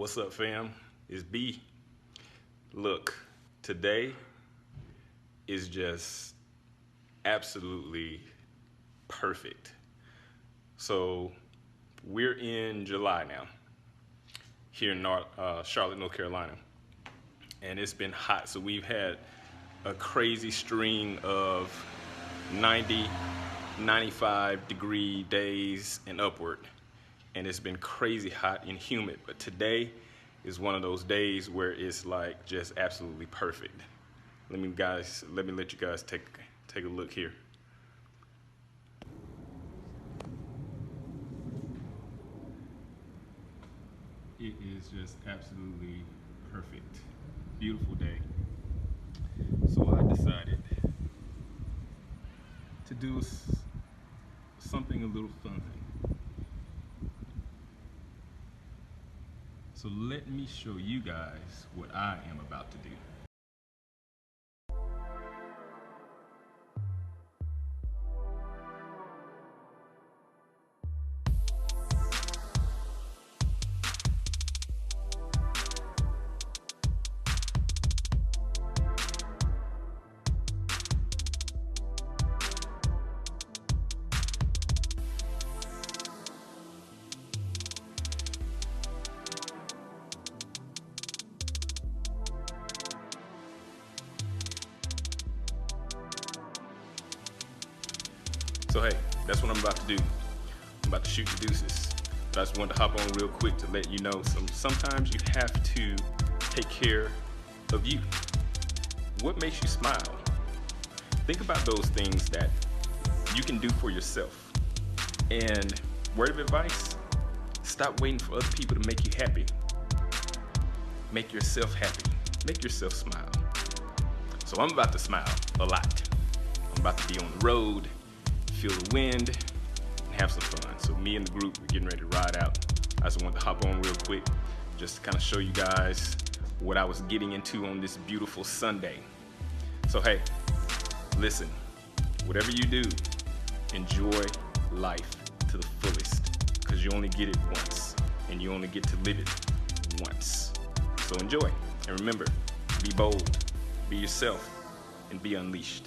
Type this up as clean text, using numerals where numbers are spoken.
What's up, fam? It's B. Look, today is just absolutely perfect. So we're in July now here in Charlotte, North Carolina, and it's been hot. So we've had a crazy string of 90, 95 degree days and upward, and it's been crazy hot and humid. But today is one of those days where it's like just absolutely perfect. Let me let you guys take a look here. It is just absolutely perfect. Beautiful day. So I decided to do something a little fun. So let me show you guys what I am about to do. So hey, that's what I'm about to do. I'm about to shoot the deuces. But I just wanted to hop on real quick to let you know sometimes you have to take care of you. What makes you smile? Think about those things that you can do for yourself. And word of advice, stop waiting for other people to make you happy. Make yourself happy. Make yourself smile. So I'm about to smile a lot. I'm about to be on the road, feel the wind, and have some fun. So me and the group, we're getting ready to ride out. I just wanted to hop on real quick just to kind of show you guys what I was getting into on this beautiful Sunday. So hey, listen, whatever you do, enjoy life to the fullest, because you only get it once, and you only get to live it once. So enjoy, and remember, be bold, be yourself, and be unleashed.